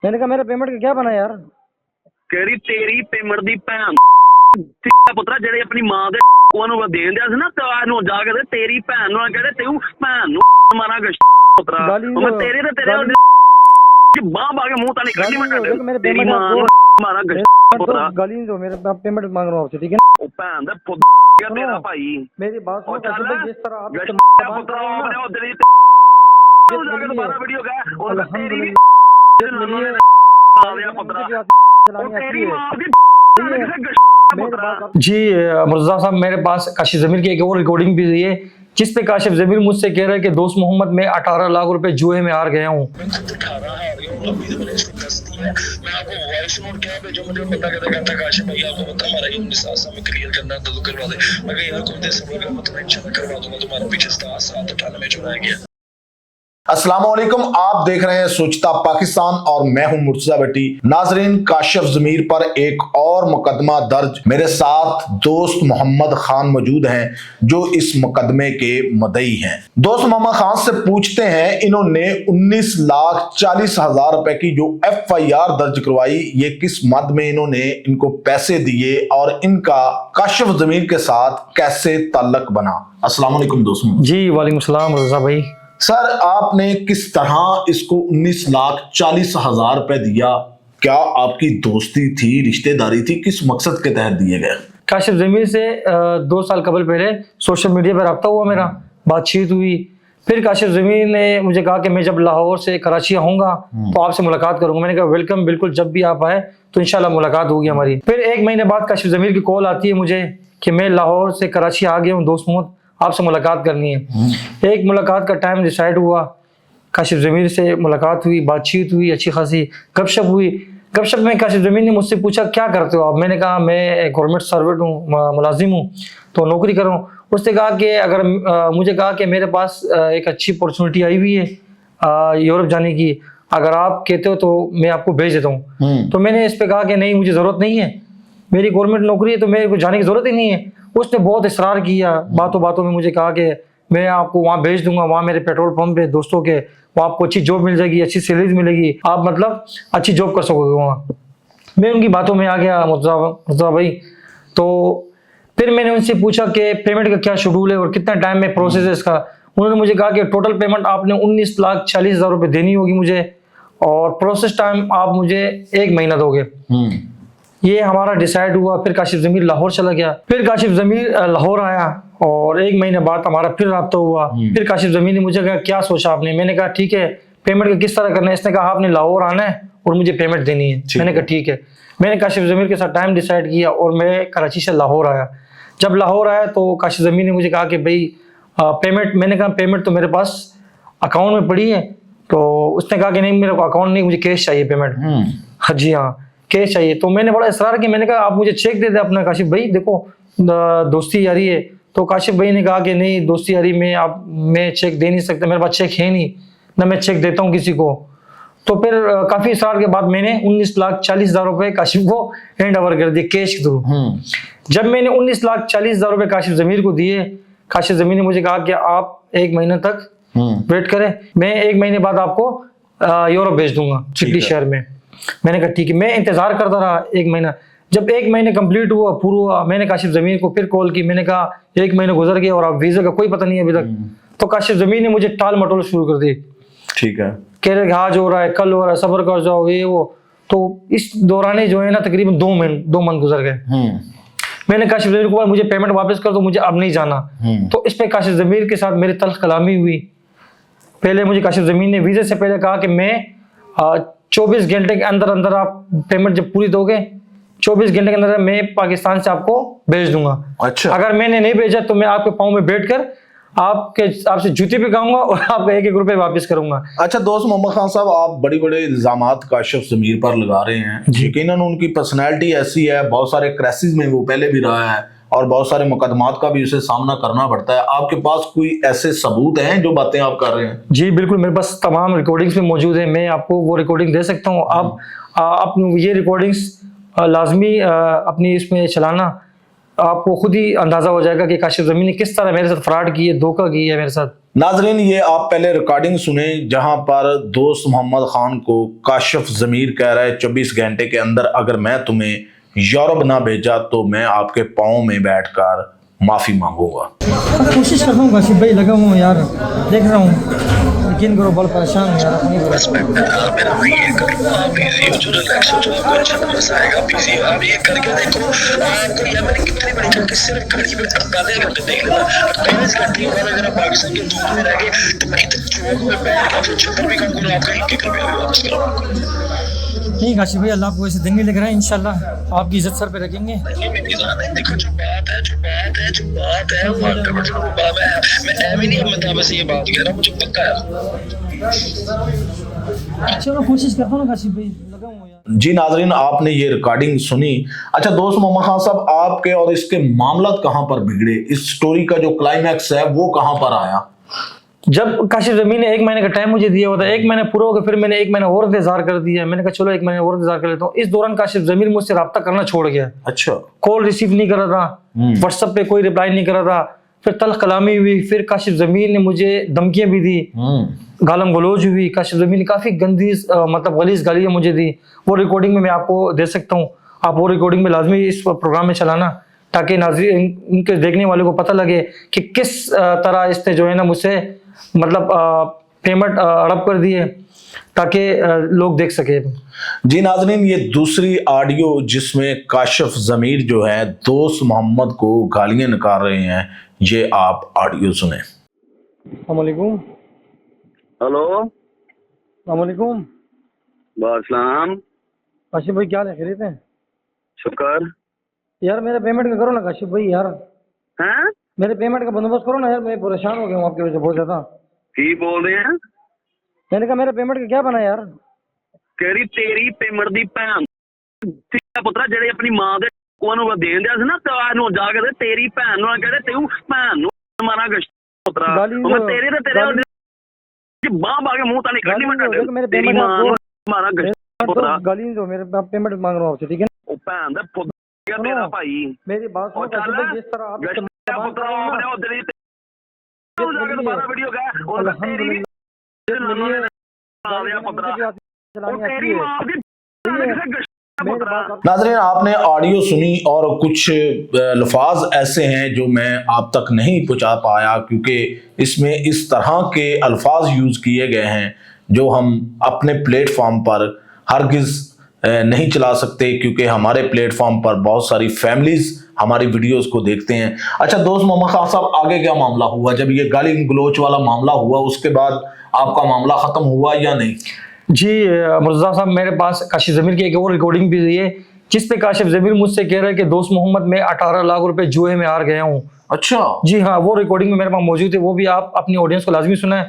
मैंने कहा मेरा पेमेंट का क्या बना यार। ਕਿਹੜੀ ਤੇਰੀ ਪੇਮੈਂਟ ਦੀ ਭੈਣ ਪੁੱਤਰਾ ਜਿਹੜੇ ਆਪਣੀ ਮਾਂ ਦੇ ਉਹਨੂੰ ਦੇਣ ਦਿਆ ਸੀ ਨਾ ਤੇ ਨੂੰ ਜਾ ਕੇ ਤੇ ਤੇਰੀ ਭੈਣ ਨੂੰ ਕਹਿੰਦੇ ਤੈਨੂੰ ਭੈਣ ਨੂੰ ਮਾਰਾਂਗਾ ਪੁੱਤਰਾ ਮੈਂ ਤੇਰੇ ਤੇ ਤੇਰੇ ਬਾਹ ਬਾਹ के मुंह तानी ਕੱਢੀ ਮੈਂ ਤੇਰੀ ਮਾਂ ਨੂੰ ਮਾਰਾਂਗਾ ਪੁੱਤਰਾ गाली दो मेरे पेमेंट मांग रहा हूँ आपसे ठीक है। ਉਹ ਭੈਣ ਦਾ ਪੁੱਤ ਤੇਰਾ ਭਾਈ मेरी बात सुनो काशिफ भाई, जिस तरह आप ਪੁੱਤਰਾ ਆਪਣੇ ਉਧਰ ਹੀ ਜਾ ਕੇ ਦੁਬਾਰਾ ਵੀਡੀਓ ਗਾ ਉਹ ਤੇਰੀ ਆਲਿਆ ਪੁੱਤਰਾ ਉਹ ਤੇਰੀ ਮਾਂ ਦੀ जी मुर्तज़ा साहब, मेरे पास काशिफ ज़मीर की एक और रिकॉर्डिंग भी हुई है जिस पे काशिफ ज़मीर मुझसे कह रहा है कि दोस्त मोहम्मद मैं 18 लाख रुपए जुए में हार गया हूँ। अस्सलाम वालेकुम, आप देख रहे हैं सोचता पाकिस्तान और मैं हूं मुर्तज़ा भट्टी। नाजरीन, काशिफ ज़मीर पर एक और मुकदमा दर्ज। मेरे साथ दोस्त मोहम्मद खान मौजूद हैं जो इस मुकदमे के मुद्दई हैं। दोस्त मोहम्मद खान से पूछते हैं, इन्होंने 19,40,000 रुपए की जो FIR दर्ज करवाई, ये किस मद में इन्होंने इनको पैसे दिए और इनका काशिफ ज़मीर के साथ कैसे ताल्लुक बना। अस्सलाम वालेकुम दोस्त। जी वालेकुम सलाम मुर्तज़ा भाई। सर, आपने किस तरह इसको 19,40,000 रुपए दिया? क्या आपकी दोस्ती थी, रिश्तेदारी थी, किस मकसद के तहत दिए गए? काशिफ ज़मीर से 2 साल कबल पहले सोशल मीडिया पर रब्ता हुआ, मेरा बातचीत हुई। फिर काशिफ ज़मीर ने मुझे कहा कि मैं जब लाहौर से कराची आऊँगा तो आपसे मुलाकात करूँगा। मैंने कहा वेलकम, बिल्कुल, जब भी आप आए तो इंशाल्लाह मुलाकात होगी हमारी। फिर 1 महीने बाद काशिफ ज़मीर की कॉल आती है मुझे कि मैं लाहौर से कराची आ गया हूँ दोस्त मोहम्मद, आपसे मुलाकात करनी है। एक मुलाकात का टाइम डिसाइड हुआ, काशिफ ज़मीर से मुलाकात हुई, बातचीत हुई, अच्छी खासी गपशप हुई। गपशप में काशिफ ज़मीर ने मुझसे पूछा क्या करते हो आप। मैंने कहा मैं गवर्नमेंट सर्वेंट हूँ, मुलाजिम हूँ, तो नौकरी कर रहा हूँ। उसने कहा कि अगर मुझे कहा कि मेरे पास एक अच्छी अपॉर्चुनिटी आई हुई है यूरोप जाने की, अगर आप कहते हो तो मैं आपको भेज देता हूँ। तो मैंने इस पर कहा कि नहीं, मुझे ज़रूरत नहीं है, मेरी गवर्नमेंट नौकरी है तो मेरे को जाने की ज़रूरत ही नहीं है। उसने बहुत इसरार किया, बातों बातों में मुझे कहा कि मैं आपको वहाँ भेज दूंगा, वहाँ मेरे पेट्रोल पंप है दोस्तों के, वहाँ आपको अच्छी जॉब मिल जाएगी, अच्छी सैलरी मिलेगी, आप मतलब अच्छी जॉब कर सकोगे वहाँ। मैं उनकी बातों में आ गया मुर्तज़ा भाई। तो फिर मैंने उनसे पूछा कि पेमेंट का क्या शेड्यूल है और कितना टाइम में प्रोसेस है इसका। उन्होंने मुझे कहा कि टोटल पेमेंट आपने 19,40,000 रुपये देनी होगी मुझे और प्रोसेस टाइम आप मुझे 1 महीना दोगे। ये हमारा डिसाइड हुआ। फिर काशिफ ज़मीर लाहौर चला गया। फिर काशिफ ज़मीर लाहौर आया और 1 महीने बाद हमारा फिर रब्ता हुआ। फिर काशिफ ज़मीर ने मुझे कहा क्या सोचा आपने। मैंने कहा ठीक है, पेमेंट का किस तरह करना है। इसने कहा आपने लाहौर आना है और मुझे पेमेंट देनी है। मैंने कहा ठीक है। मैंने काशिफ ज़मीर के साथ टाइम डिसाइड किया और मैं कराची से लाहौर आया। जब लाहौर आया तो काशिफ ज़मीर ने मुझे कहा कि भाई पेमेंट, मैंने कहा पेमेंट तो मेरे पास अकाउंट में पड़ी है। तो उसने कहा कि नहीं, मेरे को अकाउंट नहीं, मुझे कैश चाहिए पेमेंट। हाँ जी हाँ, कैश चाहिए। तो मैंने बड़ा इसरार किया, मैंने कहा आप मुझे चेक दे दे अपना काशिफ भाई, देखो दोस्ती यारी है। तो काशिफ भाई ने कहा कि नहीं, दोस्ती यारी में मैं चेक दे नहीं सकता, मेरे पास चेक है नहीं, ना मैं चेक देता हूँ किसी को। तो फिर काफ़ी इसरार के बाद मैंने 19,40,000 रुपये काशिफ को हैंड ओवर कर दिए कैश के थ्रू। जब मैंने 19,40,000 रुपये काशिफ ज़मीर को दिए, काशिफ ज़मीर ने मुझे कहा कि आप 1 महीने तक वेट करें, मैं 1 महीने बाद आपको यूरोप भेज दूंगा, सिटी शहर में। मैंने कहा ठीक है। मैं इंतज़ार करता रहा 1 महीना। जब 1 महीने कंप्लीट हुआ, पूरा हुआ, मैंने काशिफ ज़मीर को फिर कॉल की। मैंने कहा 1 महीने गुजर गया और आप वीज़ा का कोई पता नहीं है अभी तक। तो काशिफ ज़मीर ने मुझे टाल मटोल शुरू कर दी। ठीक है, कह रहे आज हो रहा है, कल हो रहा है, सब्र कर जाओ, ये वो। तो इस दौरान जो है ना तकरीबन 2 मंथ गुजर गए। मैंने काशिफ ज़मीर को बोला मुझे पेमेंट वापस कर दो, मुझे अब नहीं जाना। तो इस पर काशिफ ज़मीर के साथ मेरी तल्ख कलामी हुई। पहले मुझे काशिफ ज़मीर ने वीज़े से पहले कहा कि मैं 24 घंटे के अंदर अंदर आप पेमेंट जब पूरी दोगे, 24 घंटे के अंदर मैं पाकिस्तान से आपको भेज दूंगा। अच्छा। अगर मैंने नहीं भेजा तो मैं आपके पाँव में बैठकर आपसे जूते पे खाऊंगा और आपका 1-1 रुपए वापस करूंगा। अच्छा दोस्त मोहम्मद खान साहब, आप बड़े बड़े इल्जामात काशिफ ज़मीर पर लगा रहे हैं। यकीनन उनकी पर्सनैलिटी ऐसी है, बहुत सारे क्राइसिस में वो पहले भी रहा है और बहुत सारे मुकदमात का भी उसे सामना करना पड़ता है। आपके पास कोई ऐसे सबूत हैं जो बातें आप कर रहे हैं? जी बिल्कुल, मेरे पास तमाम रिकॉर्डिंग्स में मौजूद है। मैं आपको वो रिकॉर्डिंग दे सकता हूँ। आप ये रिकॉर्डिंग्स लाजमी अपनी इसमें चलाना, आपको खुद ही अंदाजा हो जाएगा कि काशिफ ज़मीर ने किस तरह मेरे साथ फ्रॉड की है, धोखा की है मेरे साथ। नाजरीन, ये आप पहले रिकॉर्डिंग सुने जहां पर दोस्त मोहम्मद खान को काशिफ ज़मीर कह रहा है 24 घंटे के अंदर अगर मैं तुम्हें यूरोप ना भेजा तो मैं आपके पाँव में बैठकर माफी मांगूंगा। कोशिश करता हूँ काशिफ भाई, लगा हूँ यार, देख रहा हूँ, यकीन करो बड़ा परेशान हूँ यार अपनी। मेरा भाई ये करो, आप बिजी हो जो रिलैक्स हो जो, आपको अच्छा मजा आएगा। बिजी हो आप, ये करके देखो आपको। यार मैंने कितनी बड़ी गलती, सिर्फ घड़ी में 48 घंटे देख लेना, 48 घंटे बाद अगर आप पाकिस्तान के दूर में रह गए तो मैं इतने चौक में बैठ के फिर छप्पर भी काम करूँ आपका, एक रुपया भी वापस करूँ। नहीं काशिफ भाई, अल्लाह आपको ऐसे दिन भी लग रहा है, इंशाल्लाह आपकी इज्जत सर पे रखेंगे। ये मेरी जान है, देखो जो बात है मैं एम ही नहीं मैं बस ये बात कह रहा हूँ, मुझे पक्का है। चलो कोशिश करता हूँ काशिफ भाई, लगा हूँ यार। जी नाजरीन, आपने ये रिकॉर्डिंग सुनी। अच्छा दोस्त मोहम्मद खान साहब, आपके और इसके मामला कहां पर बिगड़े? इस स्टोरी का जो क्लाइमैक्स है वो कहां पर आया? जब काशिफ ज़मीर ने 1 महीने का टाइम मुझे दिया हुआ था, 1 महीना पूरा हो गया, फिर मैंने 1 महीना और इंतजार कर दिया। मैंने कहा चलो 1 महीने और इंतजार कर लेता हूँ। इस दौरान काशिफ ज़मीर मुझसे रब्ता करना छोड़ गया। अच्छा। कॉल रिसीव नहीं कर रहा था, व्हाट्सएप पे कोई रिप्लाई नहीं कर रहा था। फिर तल्ख कलामी हुई, फिर काशिफ ज़मीर ने मुझे धमकियां भी दी, गालम गलोज हुई। काशिफ ज़मीर ने काफ़ी गंदी मतलब गलीज गालियाँ मुझे दी। वो रिकॉर्डिंग में मैं आपको दे सकता हूँ, आप वो रिकॉर्डिंग में लाजमी इस प्रोग्राम में चलाना, ताकि नाज़रीन इनके देखने वालों को पता लगे कि किस तरह इसने जो है ना मुझसे मतलब पेमेंट हड़प कर दी है, ताकि लोग देख सके। जी नाजरीन, ये दूसरी ऑडियो जिसमें काशिफ ज़मीर जो है दोस्त मोहम्मद को गालियां निकाल रहे हैं, ये आप ऑडियो सुने। अस्सलाम वालेकुम। हेलो, अस्सलाम वालेकुम। वालेकुम। काशिफ भाई क्या हाल है, खैरियत है? शुक्र। यार मेरे पेमेंट का करो ना काशिफ भाई, यार हैं? मेरे पेमेंट का बंदोबस्त करो ना यार, मैं परेशान हो गया हूँ आपकी वजह से बहुत ज्यादा। की बोल रहे हैं? मैंने कहा मेरे पेमेंट का क्या बना यार? केरी तेरी पेमेंट दी भैन पुत्रा ਜਿਹੜੇ ਆਪਣੀ ਮਾਂ ਦੇ ਉਹਨੂੰ ਦੇਣ ਦਿਆ ਸੀ ਨਾ ਤੇ ਆ ਨੂੰ ਜਾ ਕੇ ਤੇ ਤੇਰੀ ਭੈਣ ਨੂੰ ਕਹਿੰਦੇ ਤੈਨੂੰ ਭੈਣ ਨੂੰ ਮਾਰਾਂਗਾ ਪੁੱਤਰਾ। ਉਹ ਮੈਂ ਤੇਰੇ ਤੇ ਤੇਰੇ ਬਾਹ ਬਾਹ ਕੇ ਮੂੰਹ ਤਾਂ ਨਹੀਂ ਕੱਢੀ ਮੈਂ ਤੇਰੀ ਮਾਂ ਨੂੰ ਮਾਰਾਂਗਾ ਪੁੱਤਰਾ। गाली दो, मेरे पेमेंट मांग रहा हूँ आपसे, ठीक है ना? ਉਹ ਭੈਣ ਦਾ ਪੁੱਤ ਤੇਰਾ ਭਾਈ मेरी बात सुनो काशिफ भाई, जिस तरह आप ਪੁੱਤਰਾ ਆਪਣੇ ਉਧਰ ਹੀ ਤੂੰ ਜਾ ਕੇ ਦੁਬਾਰਾ ਵੀਡੀਓ ਗਾ ਉਹ ਤੇਰੀ ਆਲਿਆ ਪੁੱਤਰਾ ਉਹ ਤੇਰੀ ਮਾਂ ਦੀ नाजरीन, आपने ऑडियो सुनी और कुछ अल्फाज ऐसे हैं जो मैं आप तक नहीं पहुंचा पाया, क्योंकि इसमें इस तरह के अल्फाज यूज़ किए गए हैं जो हम अपने प्लेटफॉर्म पर हरगिज़ नहीं चला सकते, क्योंकि हमारे प्लेटफॉर्म पर बहुत सारी फैमिलीज़ हमारी वीडियोस को देखते हैं। अच्छा दोस्त मोहम्मद खान साहब, आगे क्या मामला हुआ? जब ये गाली गलोच वाला मामला हुआ उसके बाद आपका मामला ख़त्म हुआ या नहीं? जी मुर्तज़ा साहब, मेरे पास काशिफ ज़मीर की एक और रिकॉर्डिंग भी हुई है जिस पे काशिफ ज़मीर मुझसे कह रहा है कि दोस्त मोहम्मद मैं 18 लाख रुपए जुए में हार गया हूँ। अच्छा। जी हाँ, वो रिकॉर्डिंग में मेरे पास मौजूद है, वो भी आप अपनी ऑडियंस को लाजमी सुनाएं।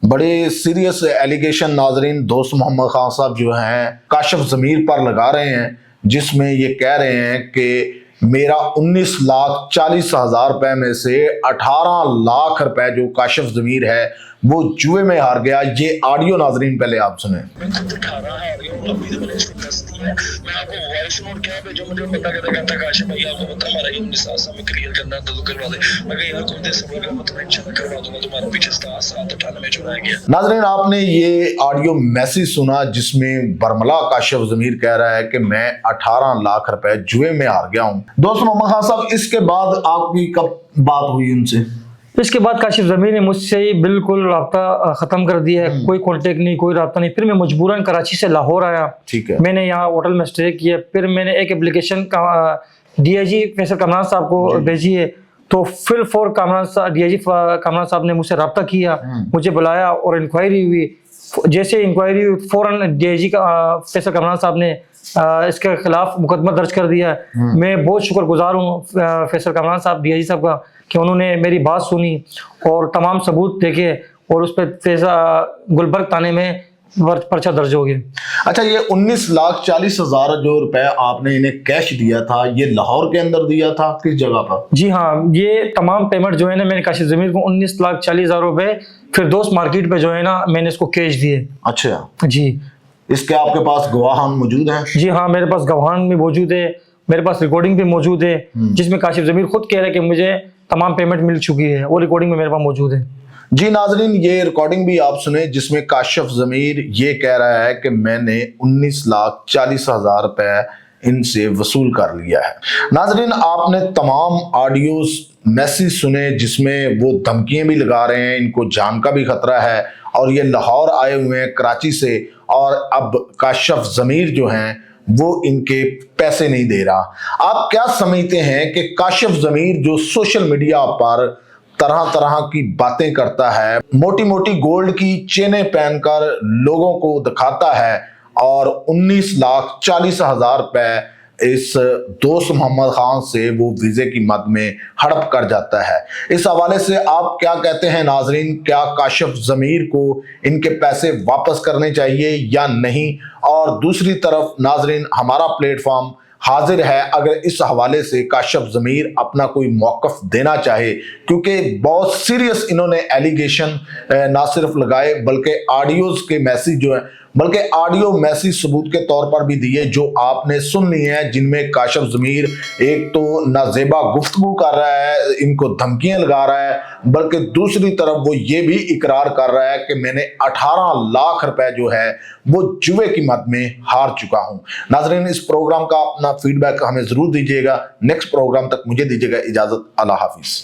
बड़े सीरियस एलिगेशन नाजरीन दोस्त मोहम्मद खान साहब जो हैं काशिफ ज़मीर पर लगा रहे हैं, जिसमें ये कह रहे हैं कि मेरा 19,40,000 रुपए में से 18 लाख रुपए जो काशिफ ज़मीर है वो जुए में हार गया। ये ऑडियो नाजरीन पहले आप सुने। नाजरीन, आपने ये ऑडियो मैसेज सुना जिसमें बरमला काशिफ ज़मीर कह रहा है कि मैं 18 लाख रुपए जुए में हार गया हूँ। दोस्त मोहम्मद खान साहब, इसके बाद आपकी कब बात हुई उनसे? इसके बाद काशिफ ज़मीर ने मुझसे बिल्कुल रब्ता ख़त्म कर दिया है, कोई कांटेक्ट नहीं, कोई रब्ता नहीं। फिर मैं मजबूरन कराची से लाहौर आया, ठीक है, मैंने यहाँ होटल में स्टे किया। फिर मैंने एक एप्लीकेशन DIG फैसल कामरान साहब को भेजी है, तो फिल फॉर कामरान साहब DIG कामरान साहब ने मुझसे रब्ता किया, मुझे बुलाया और इंक्वायरी हुई। जैसे इंक्वायरी हुई फ़ौरन DIG फैसल कामरान साहब ने इसके खिलाफ मुकदमा दर्ज कर दिया। मैं बहुत शुक्रगुजार हूँ फैसल कामरान साहब DIG साहब का कि उन्होंने मेरी बात सुनी और तमाम सबूत देखे और उस पर गुलबर्ग थाने में पर्चा दर्ज हो गया। अच्छा, ये 19,40,000 जो रुपए आपने इन्हें कैश दिया था, ये लाहौर के अंदर दिया था, किस जगह पर? जी हाँ, ये तमाम पेमेंट जो है ना मैंने काशिफ ज़मीर को 19,40,000 रुपए फिर दोस्त मार्केट पे जो है ना मैंने इसको कैश दिए। अच्छा जी, इसके आपके पास गवाहान मौजूद हैं? जी हाँ, मेरे पास गवाहान भी मौजूद है मेरे पास रिकॉर्डिंग भी मौजूद है जिसमें काशिफ ज़मीर खुद कह रहा है कि मुझे तमाम पेमेंट मिल चुकी है, वो रिकॉर्डिंग में मेरे पास मौजूद है। जी नाजरीन, ये रिकॉर्डिंग भी आप सुने जिसमें काशिफ ज़मीर ये कह रहा है कि मैंने 19,40,000 रुपए इनसे वसूल कर लिया है। नाजरीन, आपने तमाम ऑडियोज मैसेज सुने जिसमें वो धमकियां भी लगा रहे हैं, इनको जान का भी खतरा है और ये लाहौर आए हुए हैं कराची से, और अब काशिफ ज़मीर जो हैं वो इनके पैसे नहीं दे रहा। आप क्या समझते हैं कि काशिफ ज़मीर जो सोशल मीडिया पर तरह तरह की बातें करता है, मोटी मोटी गोल्ड की चेनें पहनकर लोगों को दिखाता है और 19,40,000 रुपए इस दोस्त मोहम्मद खान से वो वीजे की मद में हड़प कर जाता है। इस हवाले से आप क्या कहते हैं नाजरीन, क्या काशिफ ज़मीर को इनके पैसे वापस करने चाहिए या नहीं? और दूसरी तरफ नाजरीन, हमारा प्लेटफॉर्म हाजिर है अगर इस हवाले से काशिफ ज़मीर अपना कोई मौक़िफ़ देना चाहे, क्योंकि बहुत सीरियस इन्होंने एलिगेशन ना सिर्फ लगाए बल्कि ऑडियोज़ के मैसेज जो है, बल्कि ऑडियो मैसेज सबूत के तौर पर भी दिए जो आपने सुन लिए हैं, जिनमें काशिफ ज़मीर एक तो नाजेबा गुफ्तगू कर रहा है, इनको धमकियां लगा रहा है, बल्कि दूसरी तरफ वो ये भी इकरार कर रहा है कि मैंने 18 लाख रुपए जो है वो जुए की मद में हार चुका हूं। नाजरीन, इस प्रोग्राम का अपना फीडबैक हमें जरूर दीजिएगा। नेक्स्ट प्रोग्राम तक मुझे दीजिएगा इजाजत। अल्लाह हाफिज।